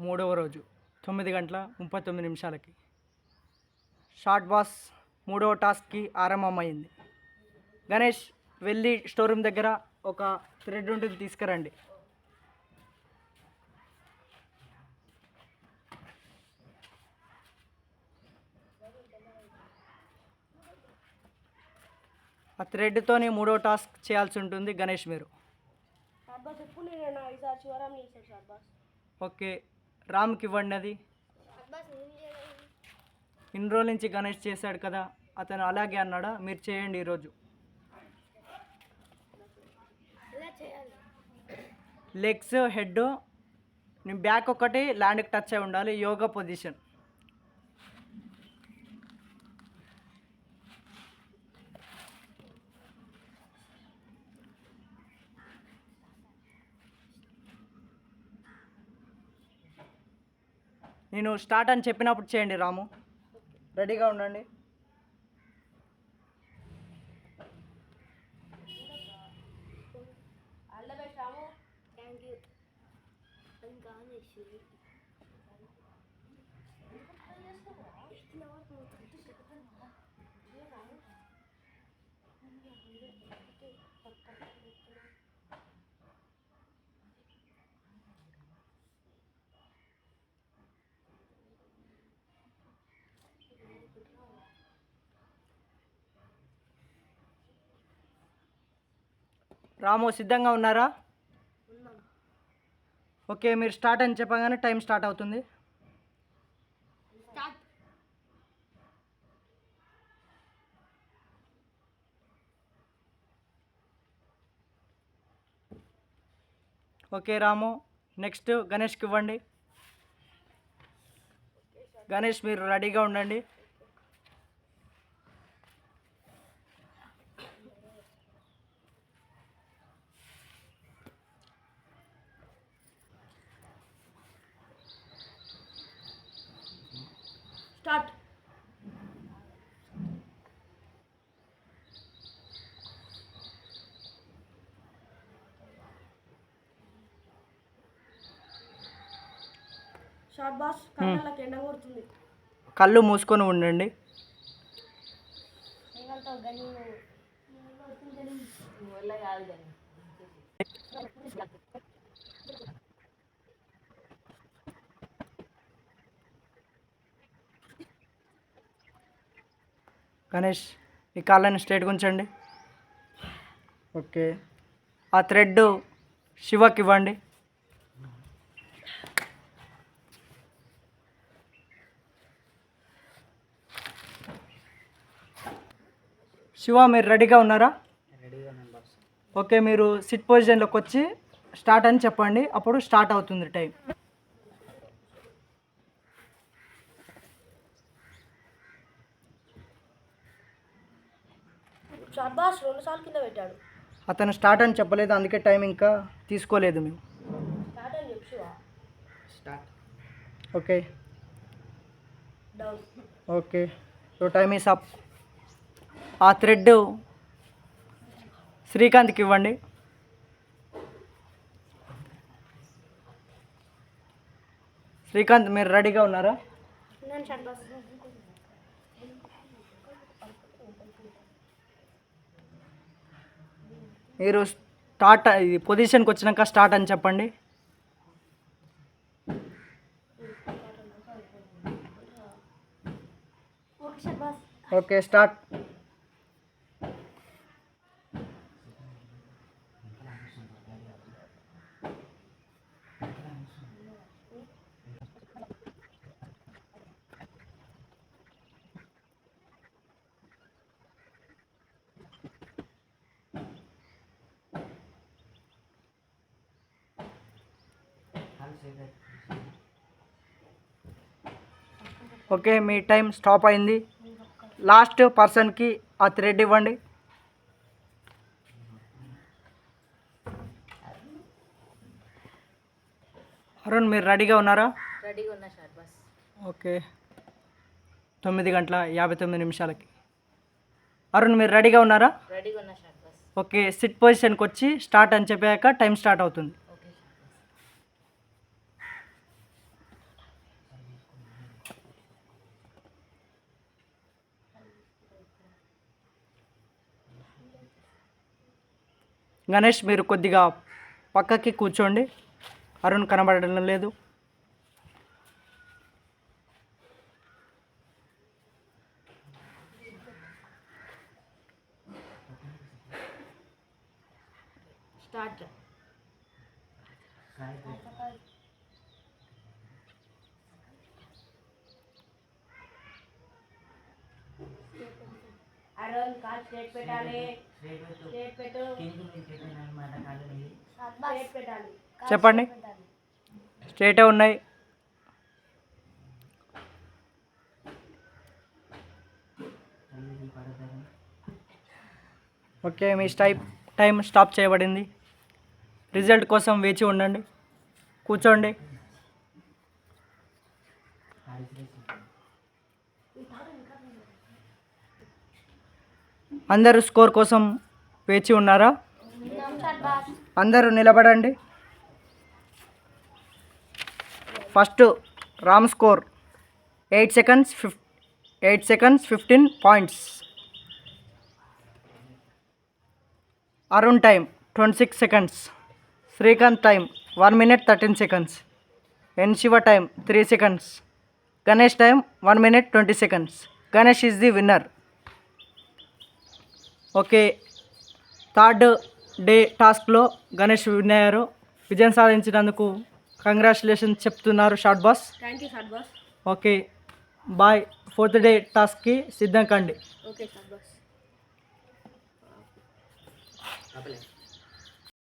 మూడవ రోజు 9:39 short boss మూడవ టాస్క్కి ఆరంభమైంది. గణేష్ వెళ్ళి స్టోర్ రూమ్ దగ్గర ఒక థ్రెడ్ ఉంటుంది, తీసుకురండి. ఆ థ్రెడ్తోని మూడో టాస్క్ చేయాల్సి ఉంటుంది గణేష్ మీరు. ఓకే, రామ్కి ఇవ్వండి. అది ఇన్ని రోజుల నుంచి గణేష్ చేశాడు కదా, అతను అలాగే అన్నాడా? మీరు చేయండి ఈరోజు. లెగ్స్, హెడ్, బ్యాక్ ఒకటి ల్యాండ్కి టచ్ అయి ఉండాలి. యోగా పొజిషన్. నేను స్టార్ట్ అని చెప్పినప్పుడు చేయండి. రాము రెడీగా ఉండండి. రాము సిద్ధంగా ఉన్నారా? ఓకే, మీరు స్టార్ట్ అని చెప్పగానే టైం స్టార్ట్ అవుతుంది. ఓకే రాము, నెక్స్ట్ గణేష్కి ఇవ్వండి. గణేష్ మీరు రెడీగా ఉండండి. స్టార్ట్. షార్ట్ బాస్ కళ్ళకి ఎండ కొడుతుంది. కళ్ళు మూసుకొని ఉండండి. గణేష్ ఈ కాళ్ళని స్ట్రైట్గా ఉంచండి. ఓకే, ఆ థ్రెడ్ శివకి ఇవ్వండి. శివ మీరు రెడీగా ఉన్నారా? ఓకే, మీరు సిట్ పొజిషన్లోకి వచ్చి స్టార్ట్ అని చెప్పండి, అప్పుడు స్టార్ట్ అవుతుంది టైం. షార్ట్ బాస్ 2 సార్లు కింద పెట్టాడు. అతను స్టార్ట్ అని చెప్పలేదు, అందుకే టైం ఇంకా తీసుకోలేదు మేము. స్టార్ట్ అని చెప్పు Shiva. Start. Okay down. Okay, so time is up. ఆ థ్రెడ్ శ్రీకాంత్కి ఇవ్వండి. శ్రీకాంత్ మీరు రెడీగా ఉన్నారా? మీరు స్టార్ట్ ఇది పొజిషన్కి వచ్చినాక స్టార్ట్ అని చెప్పండి. Okay start. ఓకే, మీ టైం స్టాప్ అయింది. లాస్ట్ పర్సన్కి ఆ థ్రెడ్ ఇవ్వండి. అరుణ్ మీరు రెడీగా ఉన్నారా? రెడీగా ఉన్నా షార్ట్ బాస్. ఓకే, 9:59 అరుణ్ మీరు రెడీగా ఉన్నారా? రెడీగా ఉన్నా షార్ట్ బాస్. ఓకే, సిట్ పొజిషన్కి వచ్చి స్టార్ట్ అని చెప్పాక టైం స్టార్ట్ అవుతుంది. గణేష్ మీరు కొద్దిగా పక్కకి కూర్చోండి. అరుణ్ కనబడడం లేదు. స్టార్ట్. అరుణ్ కాల్ స్ట్రేట్ పెట్టాలి. స్ట్రేట్ పెట్టు. స్ట్రేట్ పెట్టాలి. చెప్పండి. స్ట్రేటే ఉన్నాయి. ఓకే, మీ టైం స్టాప్ చేయబడింది. రిజల్ట్ కోసం వేచి ఉండండి. కూర్చోండి. అందరూ స్కోర్ కోసం వేచి ఉన్నారా? అందరూ నిలబడండి. First Ram score 8 seconds 15 points. Arun time 26 seconds. Srikanth time 1 minute 13 seconds. N Shiva time 3 seconds. Ganesh time 1 minute 20 seconds. Ganesh is the winner. Okay, third day టాస్క్లో గణేష్ విన్ అయ్యారు. విజయం సాధించినందుకు కంగ్రాచులేషన్స్ చెప్తున్నారు short boss. Thank you short boss. Okay bye. Fourth day టాస్క్కి సిద్ధం కండి. Okay short boss.